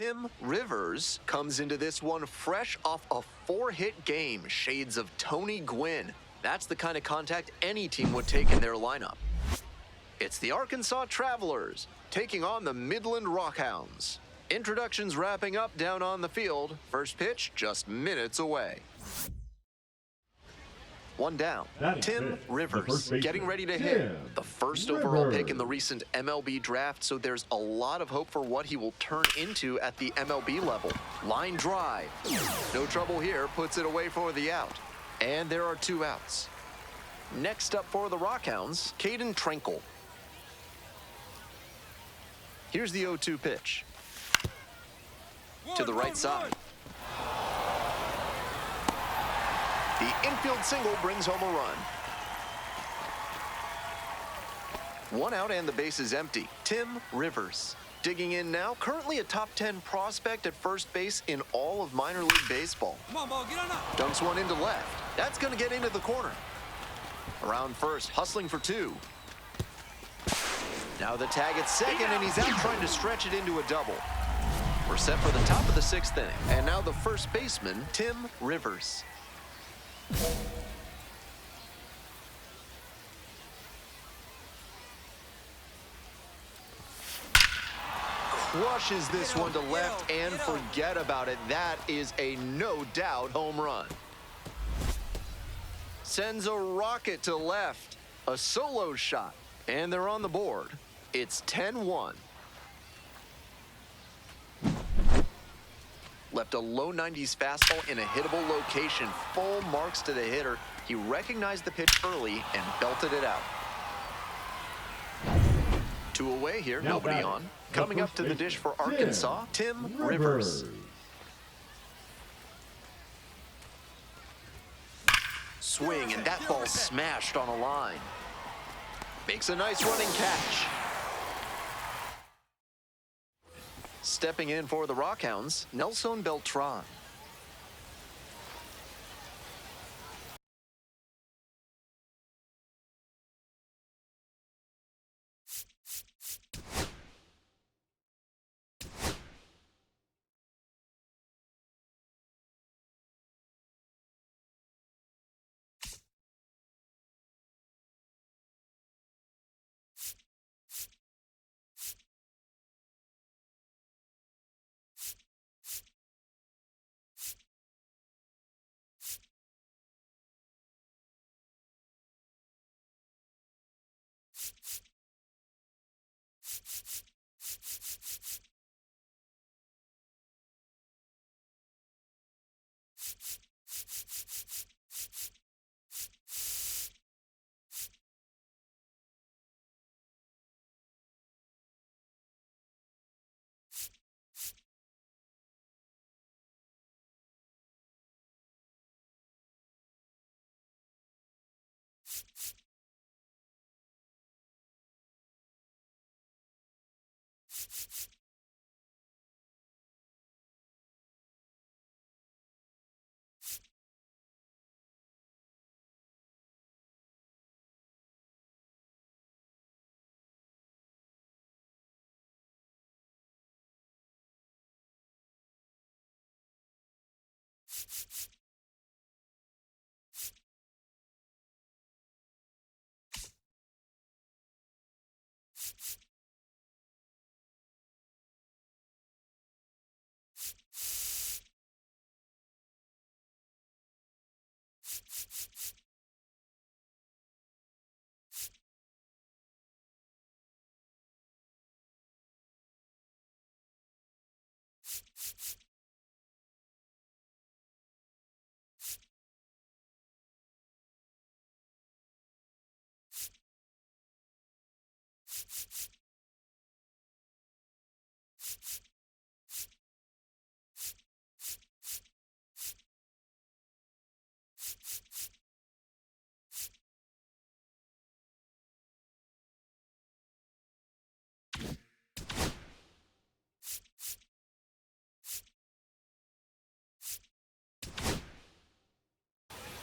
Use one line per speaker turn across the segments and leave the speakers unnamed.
Tim Rivers comes into this one fresh off a 4-hit game, shades of Tony Gwynn. That's the kind of contact any team would take in their lineup. It's the Arkansas Travelers taking on the Midland Rockhounds. Introductions wrapping up down on the field. First pitch just minutes away. One down. Tim Rivers getting ready to hit. The first overall pick in the recent MLB draft, so there's a lot of hope for what he will turn into at the MLB level. Line drive. No trouble here, puts it away for the out. And there are 2 outs. Next up for the Rockhounds, Caden Trenkle. Here's the 0-2 pitch. To the right side. The infield single brings home a run. 1 out and the base is empty. Tim Rivers digging in now, currently a top 10 prospect at first base in all of minor league baseball.
Come on, ball, get on up.
Dumps one into left. That's going to get into the corner. Around first, hustling for 2. Now the tag at second, and he's out trying to stretch it into a double. We're set for the top of the 6th inning. And now the first baseman, Tim Rivers. Crushes this one to left, and forget about it. That is a no-doubt home run. Sends a rocket to left. A solo shot. And they're on the board. It's 10-1. Left a low 90s fastball in a hittable location. Full marks to the hitter. He recognized the pitch early and belted it out. 2 away here, nobody on. Coming up to the dish for Arkansas, Tim Rivers. Swing, and that ball smashed on a line. Makes a nice running catch. Stepping in for the Rockhounds, Nelson Beltran.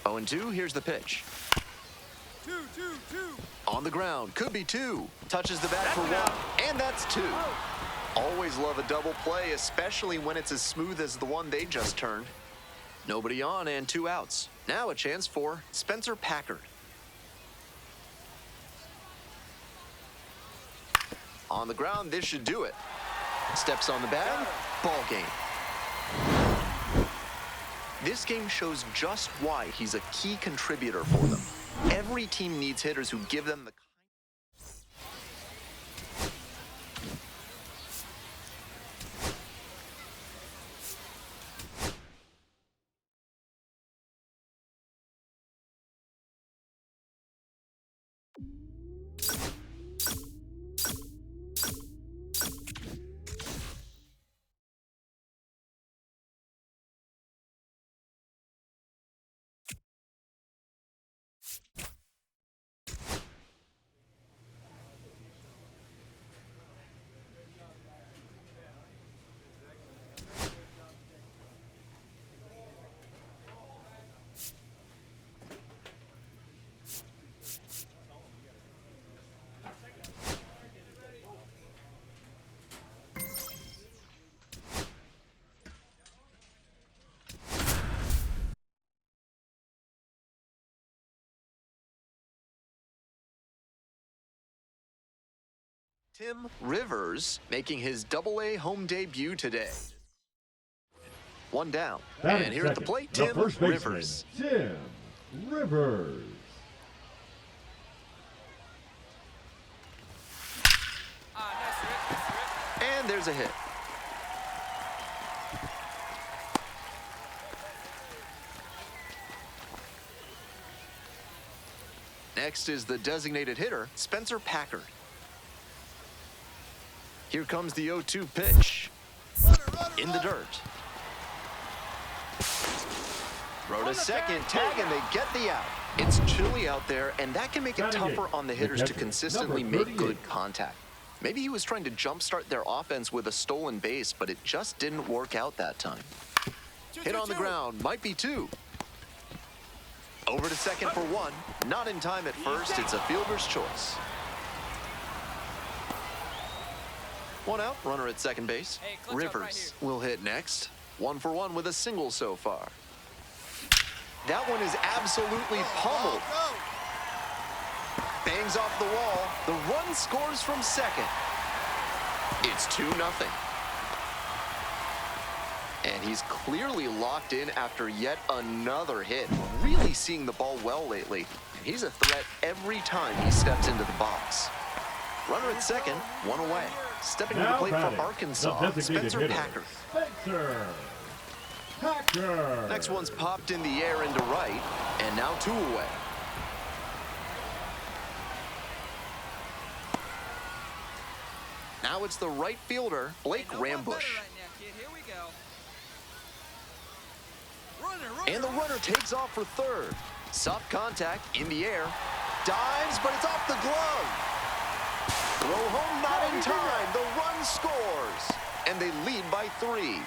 Oh, and 2, here's the pitch.
2.
On the ground, could be 2. Touches the bat for 1, and that's 2. Always love a double play, especially when it's as smooth as the one they just turned. Nobody on and 2 outs. Now a chance for Spencer Packard. On the ground, this should do it. Steps on the bag, ball game. This game shows just why he's a key contributor for them. Every team needs hitters who give them the... Tim Rivers making his Double-A home debut today. 1 down. And here at the plate, Tim Rivers.
Tim Rivers.
And there's a hit. Next is the designated hitter, Spencer Packard. Here comes the 0-2 pitch. In the dirt. Throw to second, tag, and they get the out. It's chilly out there, and that can make it tougher on the hitters to consistently make good contact. Maybe he was trying to jumpstart their offense with a stolen base, but it just didn't work out that time. Hit on the ground, might be 2. Over to second for 1. Not in time at first, it's a fielder's choice. 1 out, runner at second base. Rivers will hit next. 1 for 1 with a single so far. That one is absolutely pummeled. Bangs off the wall. The run scores from second. It's 2-0. And he's clearly locked in after yet another hit. Really seeing the ball well lately. And he's a threat every time he steps into the box. Runner at second, 1 away. Stepping to the plate for Arkansas, Spencer Packard.
Spencer Packard.
Next one's popped in the air into right, and now 2 away. Now it's the right fielder, Blake Rambush. And the runner takes off for third. Soft contact in the air. Dives, but it's off the glove. Throw home not in time. The run scores. And they lead by 3.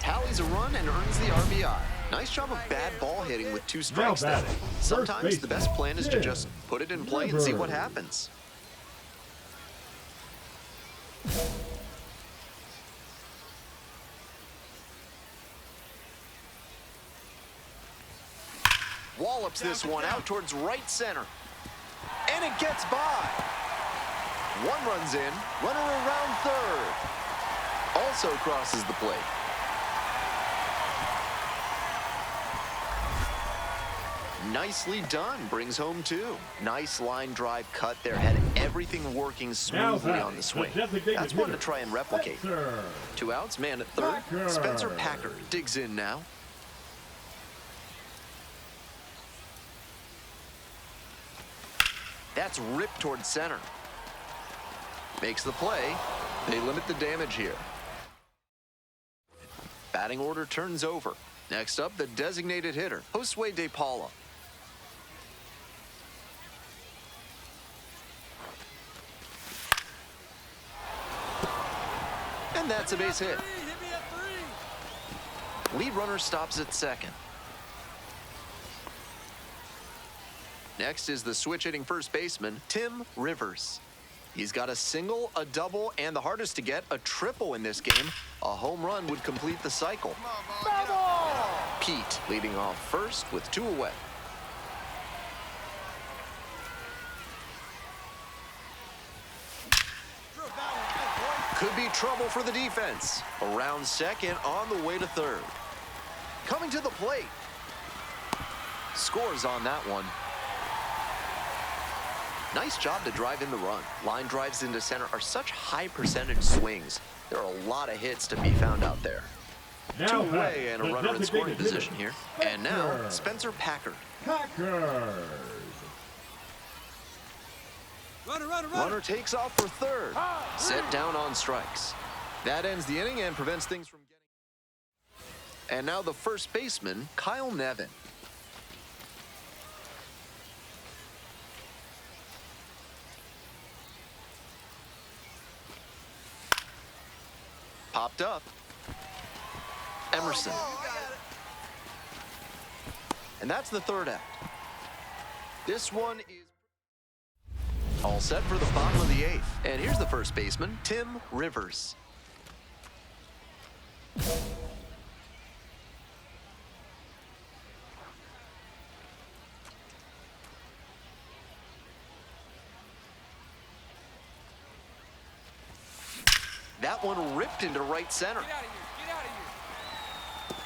Tallies a run and earns the RBI. Nice job of bad ball hitting with 2 strikes there. Sometimes the best plan is to just put it in play and see what happens. Wallops this one out towards right center. And it gets by. 1 runs in, runner around third. Also crosses the plate. Nicely done, brings home 2. Nice line drive cut there, had everything working smoothly on the swing. That's one to try and replicate. 2 outs, man at third. Spencer Packard digs in now. That's ripped towards center. Makes the play. They limit the damage here. Batting order turns over. Next up, the designated hitter, Josue De Paula. And that's a base hit. Lead runner stops at second. Next is the switch-hitting first baseman, Tim Rivers. He's got a single, a double, and the hardest to get, a triple in this game. A home run would complete the cycle. Pete leading off first with 2 away. Could be trouble for the defense. Around second, on the way to third. Coming to the plate. Scores on that one. Nice job to drive in the run. Line drives into center are such high percentage swings. There are a lot of hits to be found out there.
Now
2 away and a runner in scoring position here. And now,
Spencer.
Spencer Packard.
Packard.
Runner, runner, runner.
Runner takes off for third. Set down on strikes. That ends the inning and prevents things from getting... And now the first baseman, Kyle Nevin. Popped up. Emerson. And that's the third out. This one is all set for the bottom of the 8th. And here's the first baseman, Tim Rivers. That one ripped into right center.
Get out of here. Get out of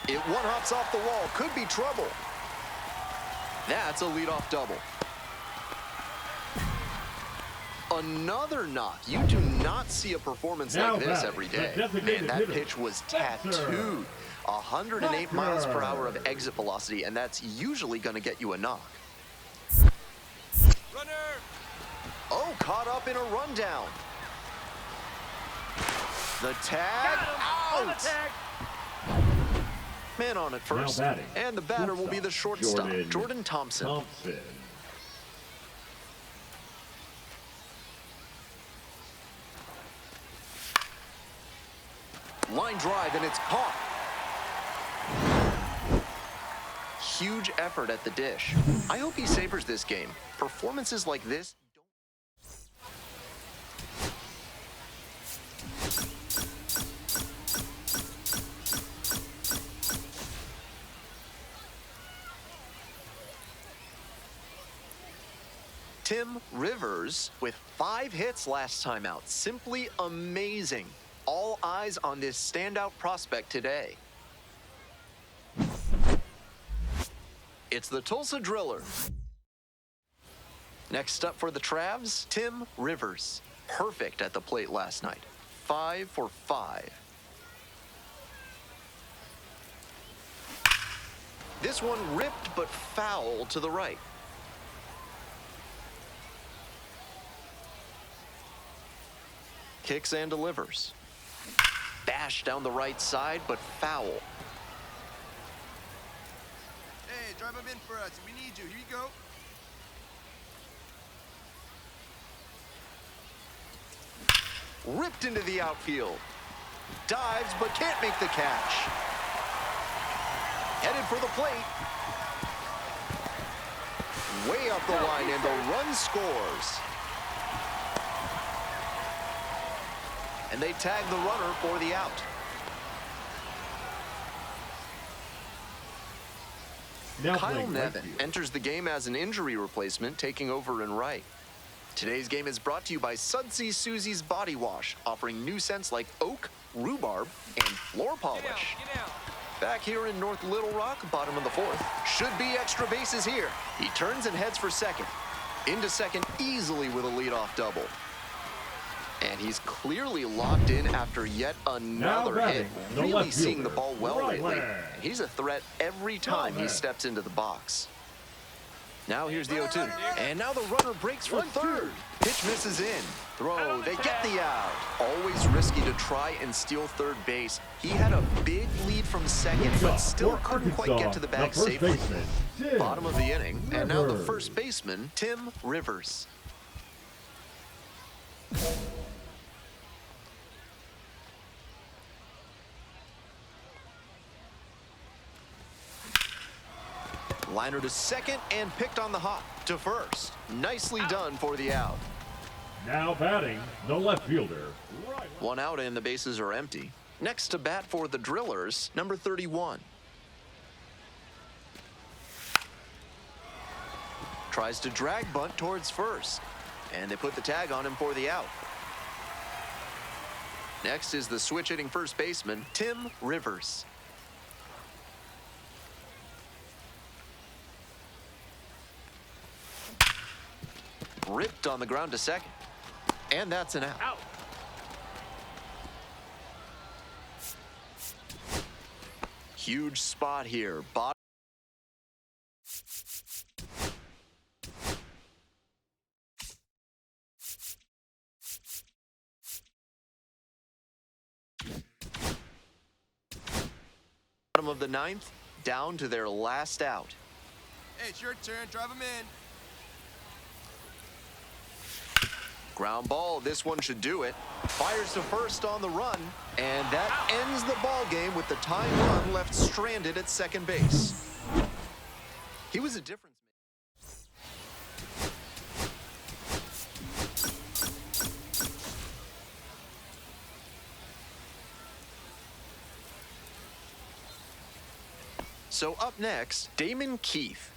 here.
It one-hops off the wall. Could be trouble. That's a leadoff double. Another knock. You do not see a performance
Now
like this
batting,
every
the
day.
designated
Man, that
hitter,
pitch was
Spencer.
tattooed. 108 miles per hour of
Packard.
exit velocity, and that's usually going to get you a knock.
Runner.
Oh, caught up in a rundown. The tag, out! Man on at first,
Now batting,
and the batter will be the shortstop, Jordan Thompson.
Thompson.
Line drive, and it's caught. Huge effort at the dish. I hope he savors this game. Performances like this don't... Tim Rivers with 5 hits last time out. Simply amazing. All eyes on this standout prospect today. It's the Tulsa Driller. Next up for the Travs, Tim Rivers. Perfect at the plate last night. 5 for 5. This one ripped but foul to the right. Kicks and delivers. Bash down the right side, but foul.
Hey, drive him in for us. We need you. Here you go.
Ripped into the outfield. Dives, but can't make the catch. Headed for the plate. Way up the line, and the run scores. And they tag the runner for the out.
Now
Kyle
playing right
Nevin
field.
enters the game as an injury replacement, taking over in right. Today's game is brought to you by Sudsy Susie's Body Wash, offering new scents like oak, rhubarb, and floor polish.
Get out.
Back here in North Little Rock, bottom of the 4th. Should be extra bases here. He turns and heads for second. Into second easily with a leadoff double. And he's clearly locked in after yet another
Now
hit.
batting, the
Really
left
seeing the
fielder,
ball well
right
lately.
wing.
And he's a threat every time he
man.
steps into the box. Now here's the 0-2. And now the runner breaks for third. Pitch misses in. Throw, they get the out. Always risky to try and steal third base. He had a big lead from second, but still couldn't quite get to the bag
first
safely.
baseman, Tim
Bottom of the inning, and now the
Rivers.
first baseman, Tim Rivers. Liner to second and picked on the hop to first. Nicely done for the out.
Now batting, the left fielder.
One out and the bases are empty. Next to bat for the Drillers, number 31. Tries to drag bunt towards first, and they put the tag on him for the out. Next is the switch-hitting first baseman, Tim Rivers. Ripped on the ground to second, and that's an out. Huge spot here. Bottom of the ninth, down to their last out.
Hey, it's your turn. Drive him in.
Ground ball, this one should do it. Fires to first on the run, and that ends the ball game with the tying run left stranded at second base. He was a difference maker. So up next, Damon Keith.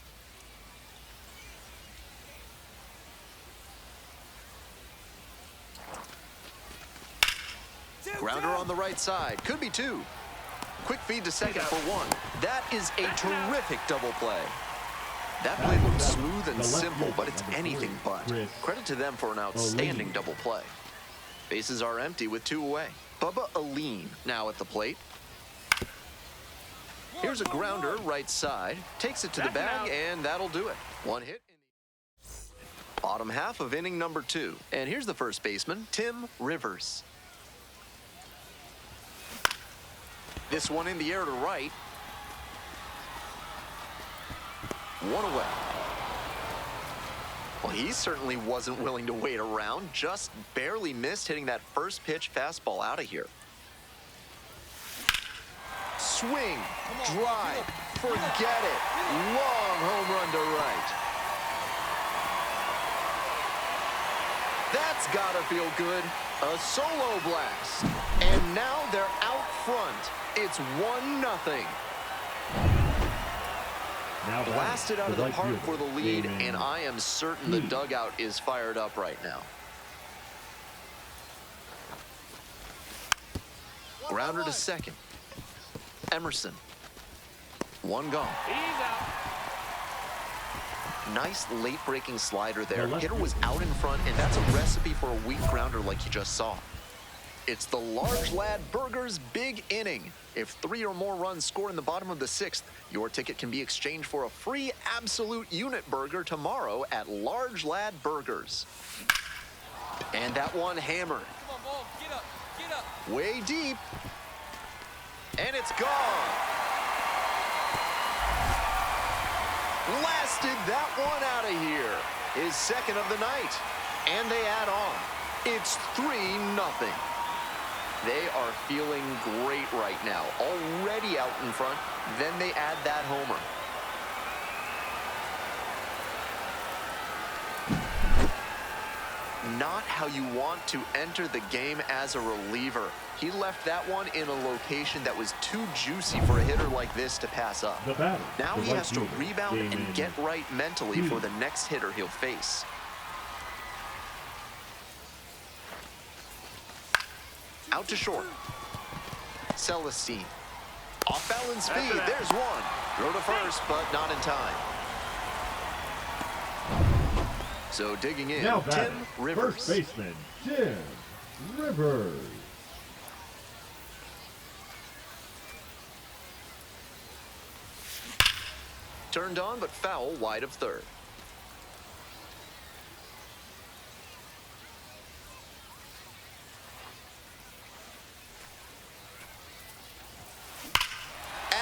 Grounder on the right side. Could be two. Quick feed to second for one. That is a terrific double play. That play looks smooth and simple, but it's anything but. Credit to them for an outstanding double play. Bases are empty with two away. Bubba Aline now at the plate. Here's a grounder right side. Takes it to the bag, and that'll do it. One hit in the bottom half of inning number 2. And here's the first baseman, Tim Rivers. This one in the air to right. One away. Well, he certainly wasn't willing to wait around. Just barely missed hitting that first pitch fastball out of here. Swing, drive, forget it. Long home run to right. That's gotta feel good. A solo blast. And now they're out front. It's 1-0. Blasted out of the park for the lead, and I am certain the dugout is fired up right now. Grounder to second. Emerson. One gone. Nice late-breaking slider there. Hitter was out in front, and that's a recipe for a weak grounder like you just saw. It's the Large Lad Burgers big inning. If 3 or more runs score in the bottom of the 6th, your ticket can be exchanged for a free absolute unit burger tomorrow at Large Lad Burgers. And that one hammered.
Come on, ball. Get up. Get up.
Way deep. And it's gone. Blasted that one out of here. His second of the night. And they add on. It's 3-0. They are feeling great right now. Already out in front. Then they add that homer. Not how you want to enter the game as a reliever. He left that one in a location that was too juicy for a hitter like this to pass up. Now he has to rebound and get right mentally for the next hitter he'll face. Out to short. Celestine. Off balance speed. There's one. Throw to first, but not in time. So digging in,
now
Tim Rivers.
First baseman, Tim Rivers.
Turned on, but foul wide of third.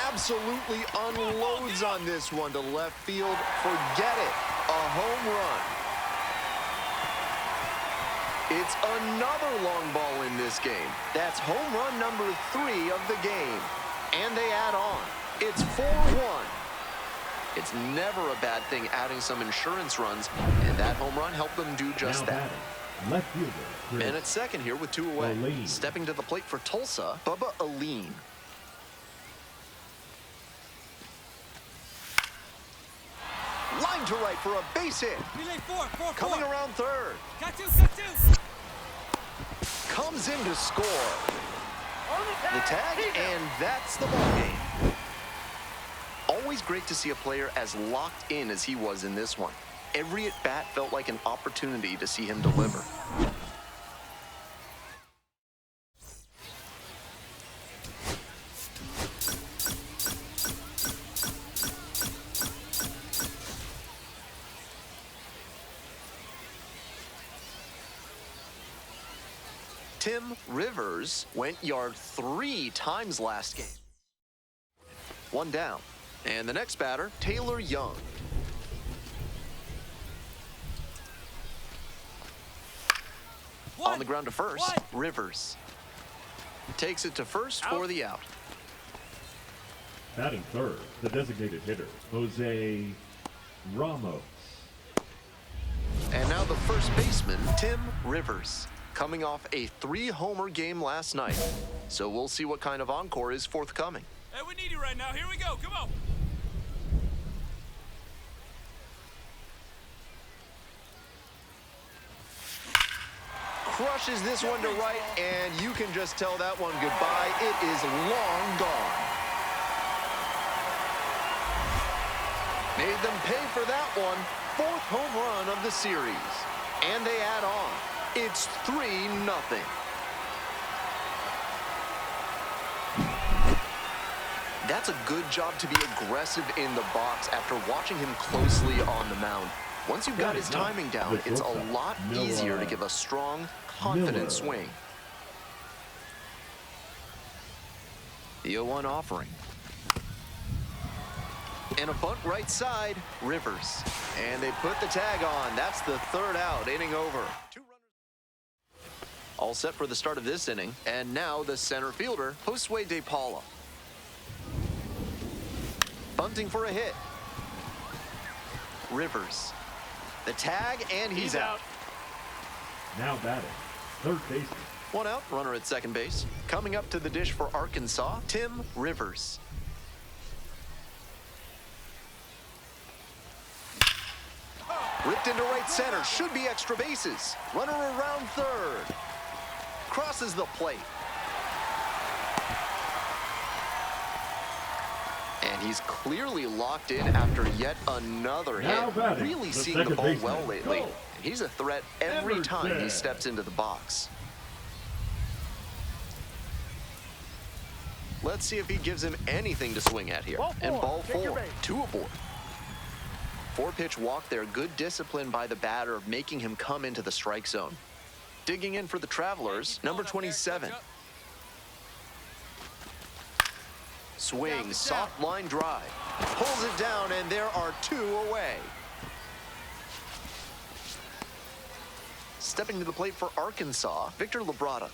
Absolutely unloads on this one to left field. Forget it. A home run. It's another long ball in this game. That's home run number 3 of the game. And they add on. It's 4-1. It's never a bad thing adding some insurance runs, and that home run helped them do just that.
Left fielder, Chris.
And at second here with 2 away.
Aline.
Stepping to the plate for Tulsa, Bubba Aline. Line to right for a base hit.
Relay 4.
Coming around third.
Got two.
Comes in to score. The tag, and that's the ball game. Always great to see a player as locked in as he was in this one. Every at-bat felt like an opportunity to see him deliver. Tim Rivers went yard 3 times last game. 1 down. And the next batter, Taylor Young. On the ground to first, Rivers. Takes it to first for the out.
Batting third, the designated hitter, Jose Ramos.
And now the first baseman, Tim Rivers, coming off a 3-homer game last night. So we'll see what kind of encore is forthcoming.
Hey, we need you right now. Here we go. Come on.
Crushes this one to right, and you can just tell that one goodbye. It is long gone. Made them pay for that one. 4th home run of the series. And they add on. It's 3-0. That's a good job to be aggressive in the box after watching him closely on the mound. Once you've got his timing down, it's a lot easier to give a strong, confident swing. The 0-1 offering. And a bunt right side, Rivers. And they put the tag on. That's the 3rd out, inning over. 2 runners. All set for the start of this inning. And now the center fielder, Josue De Paula. Bunting for a hit. Rivers. The tag, and he's out.
Now batting, third baseman.
1 out, runner at second base. Coming up to the dish for Arkansas, Tim Rivers. Ripped into right center, should be extra bases. Runner around third. Crosses the plate. And he's clearly locked in after yet another hit. Really seeing the ball well lately. And he's a threat every time he steps into the box. Let's see if he gives him anything to swing at here. And ball 4, 2 aboard. 4-pitch walk there, good discipline by the batter, making him come into the strike zone. Digging in for the Travelers, number 27. Swing, soft line drive. Pulls it down, and there are 2 away. Stepping to the plate for Arkansas, Victor Labrada.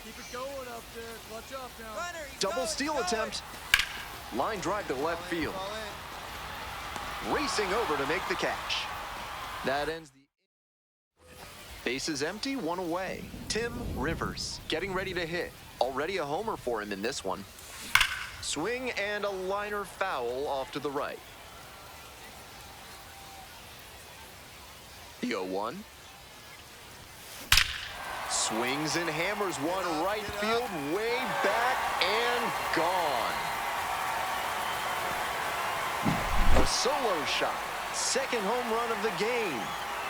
Keep it going up there. Clutch up now.
Double steal attempt. Line drive to left field. Racing over to make the catch. That ends the... Bases empty, 1 away. Tim Rivers getting ready to hit. Already a homer for him in this one. Swing and a liner foul off to the right. The 0-1. Swings and hammers one right field, way back and gone. A solo shot, 2nd home run of the game,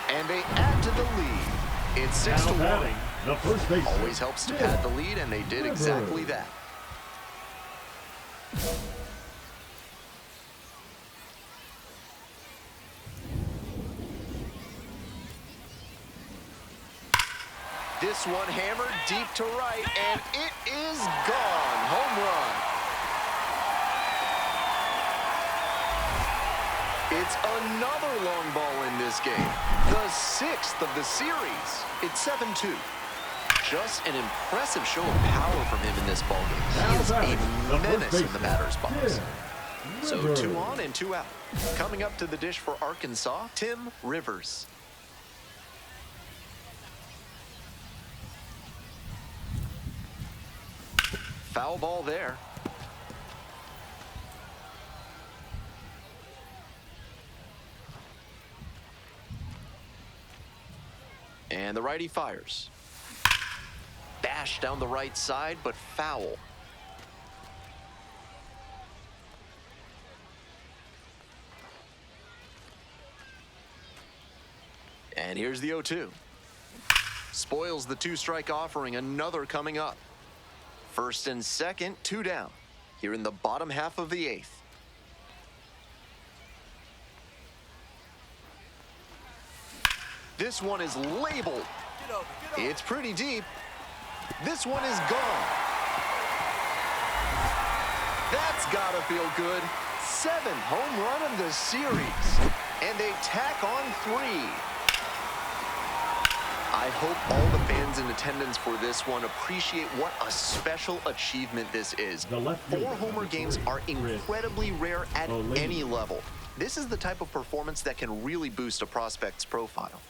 and they add to the lead. It's 6-1.
The first baseman.
Always helps to pad the lead, and they did exactly that. This one hammered deep to right, and it is gone. Home run. It's another long ball in this game. The 6th of the series. It's 7-2. Just an impressive show of power from him in this ballgame. He is a menace in the batter's box. So 2 on and 2 out. Coming up to the dish for Arkansas, Tim Rivers. Foul ball there. And the righty fires. Bash down the right side, but foul. And here's the 0-2. Spoils the 2-strike offering, another coming up. First and second, 2 down. Here in the bottom half of the 8th. This one is labeled. It's pretty deep. This one is gone. That's gotta feel good. 7th home run of the series. And they tack on 3. I hope all the fans in attendance for this one appreciate what a special achievement this is. 4 homer games are incredibly rare at any level. This is the type of performance that can really boost a prospect's profile.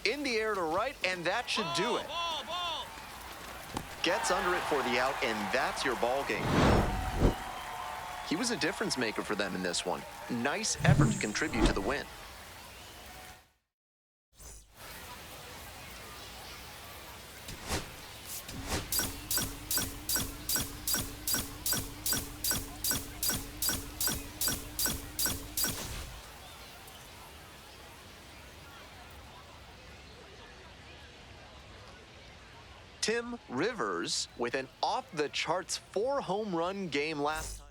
In the air to right, and that should do it. Gets under it for the out, and that's your ball game. He was a difference maker for them in this one. Nice effort to contribute to the win. Tim Rivers with an off-the-charts 4 home run game last time.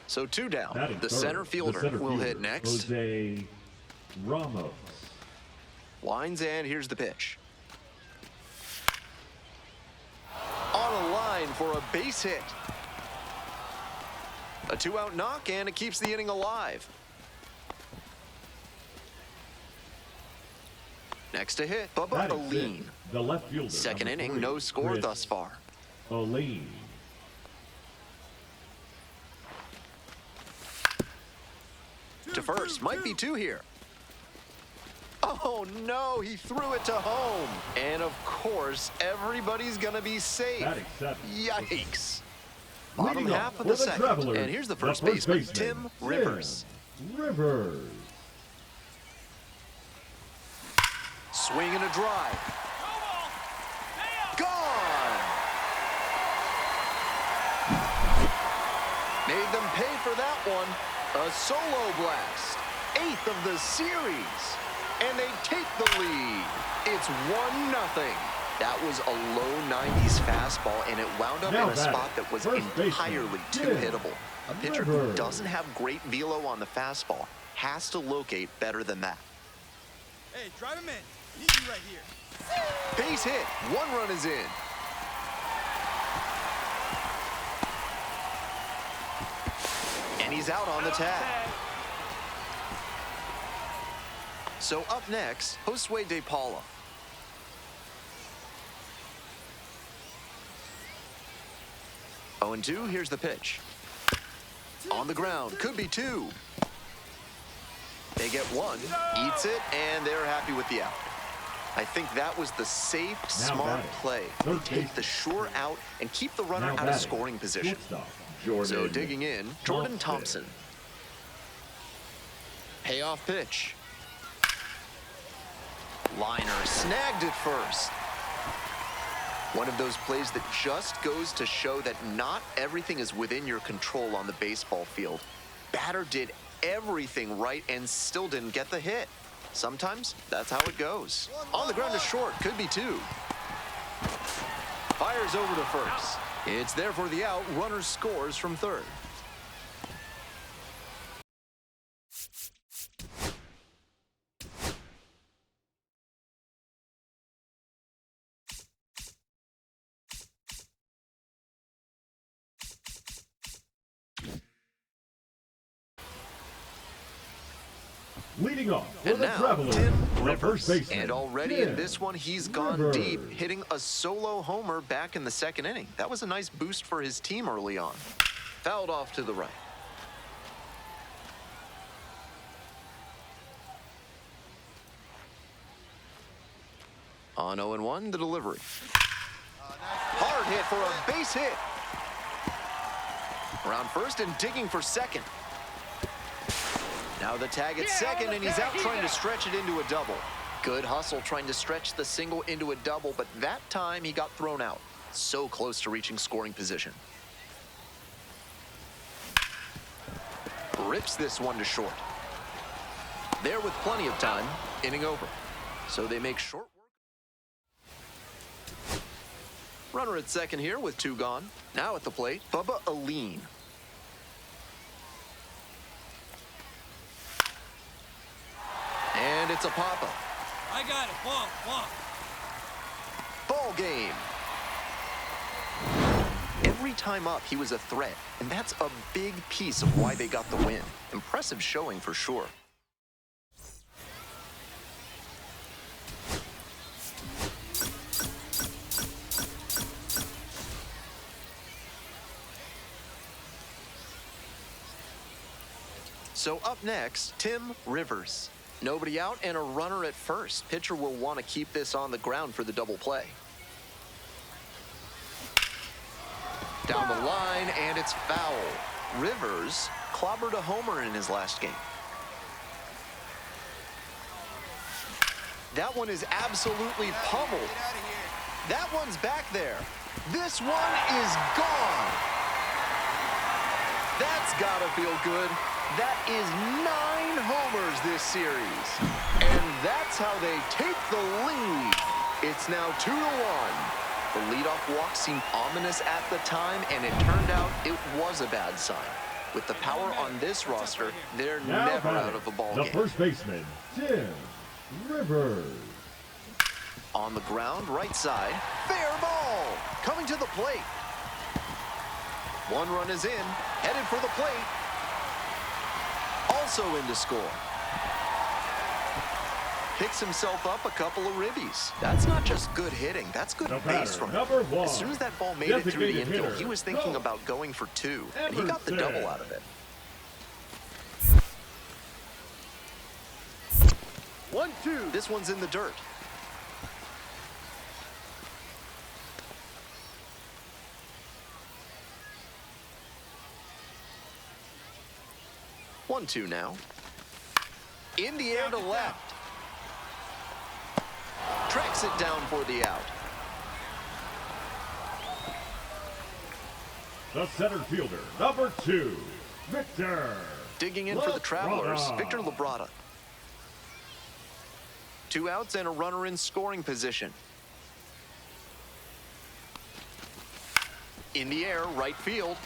So 2 down. The center fielder will hit next.
Jose Ramos.
Lines, and here's the pitch. On a line for a base hit. A 2-out knock, and it keeps the inning alive. Next to hit, Bubba Aline.
The left fielder.
Second inning, no score thus far.
Aline.
To first, might be 2 here. Oh no, he threw it to home. And of course, everybody's gonna be safe. Yikes. Bottom half of the second. And here's the first baseman, Tim Rivers. Swing and a drive. Gone! Made them pay for that one. A solo blast. 8th of the series. And they take the lead. It's 1-0. That was a low 90s fastball, and it wound up in a spot that was entirely too hittable. A pitcher who doesn't have great velo on the fastball has to locate better than that.
Hey, drive him in. Need you right here.
Base hit. 1 run is in. And he's out on the tag. So up next, Josue De Paula. Oh, and 2, here's the pitch. On the ground, could be 2. They get 1, eats it, and they're happy with the out. I think that was the safe, smart play. Take the sure out and keep the runner out of scoring position. So digging in, Jordan Thompson. Payoff pitch. Liner snagged at first. One of those plays that just goes to show that not everything is within your control on the baseball field. Batter did everything right and still didn't get the hit. Sometimes that's how it goes. On the ground to short, could be 2. Fires over to first. It's there for the out. Runner scores from third.
Leading off for
And
the
now,
Travelers,
Tim
the
Rivers.
first baseman.
And already in this one, he's gone
Rivers.
deep, hitting a solo homer back in the second inning. That was a nice boost for his team early on. Fouled off to the right. On 0-1, the delivery. Hard hit for a base hit. Around first and digging for second. Now the tag at second, and he's out trying to stretch it into a double. Good hustle trying to stretch the single into a double, but that time he got thrown out. So close to reaching scoring position. Rips this one to short. There with plenty of time, inning over. So they make short work. Runner at second here with 2 gone. Now at the plate, Bubba Aline. And it's a pop-up.
I got it. Ball.
Ball game. Every time up, he was a threat, and that's a big piece of why they got the win. Impressive showing for sure. So up next, Tim Rivers. Nobody out and a runner at first. Pitcher will want to keep this on the ground for the double play. Down the line, and it's foul. Rivers clobbered a homer in his last game. That one is absolutely pummeled.
Get out of here.
That one's back there. This one is gone. That's gotta feel good. That is 9 homers this series. And that's how they take the lead. It's now 2-1. The leadoff walk seemed ominous at the time, and it turned out it was a bad sign. With the power on this roster, they're
Now
never
batting,
out of a ball
the
game.
first baseman, Tim Rivers.
On the ground, right side, fair ball. Coming to the plate. 1 run is in, headed for the plate. Also in to score. Picks himself up a couple of ribbies. That's not just good hitting, that's good
The
base
batter,
from
number
him.
1.
As soon as that ball made it through the
Designated
infield,
hitter,
he was thinking
go.
about going for 2, and he got the
Emerson.
double out of it. 1-2. This one's in the dirt. One, 2 now. In the air to left. Tracks it down for the out.
The center fielder, number 2, Victor.
Digging in for the Travelers,
Labrada.
Victor Labrada. 2 outs and a runner in scoring position. In the air, right field.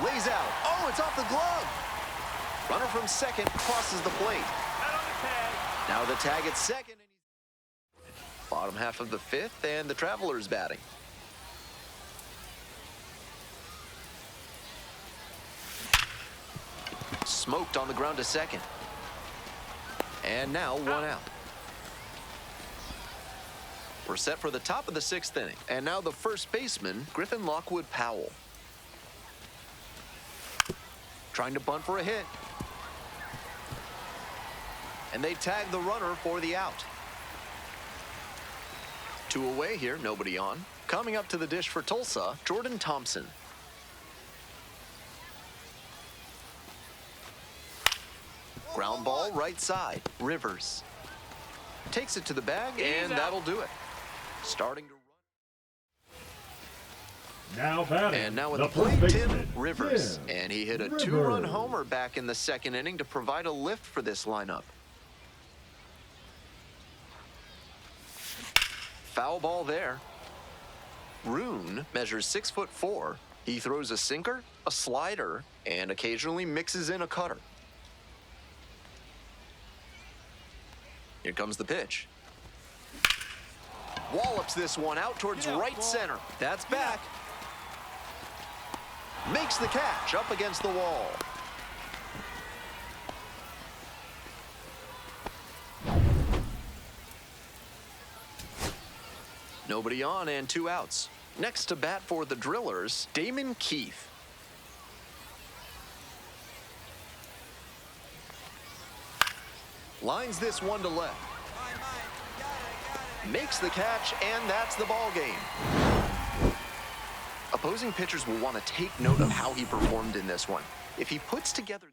Lays out. Oh, it's off the glove. Runner from second crosses the plate. Now the tag at second. Bottom half of the 5th, and the Travelers batting. Smoked on the ground to second. And now 1 out. We're set for the top of the 6th inning. And now the first baseman, Griffin Lockwood Powell. Trying to bunt for a hit. And they tag the runner for the out. 2 away here, nobody on. Coming up to the dish for Tulsa, Jordan Thompson. Ground ball right side, Rivers. Takes it to the bag, and that'll do it. Starting to
Now batting,
And now at
the
the
first
plate, Tim
baseman,
Rivers.
Tim
And he hit a
Rivers.
2-run homer back in the 2nd inning to provide a lift for this lineup. Foul ball there. Rune measures 6'4". He throws a sinker, a slider, and occasionally mixes in a cutter. Here comes the pitch. Wallops this one out towards right center. That's back. Makes the catch up against the wall. Nobody on and 2 outs. Next to bat for the Drillers, Damon Keith. Lines this one to left. Makes the catch, and that's the ball game. Opposing pitchers will want to take note of how he performed in this one. If he puts together...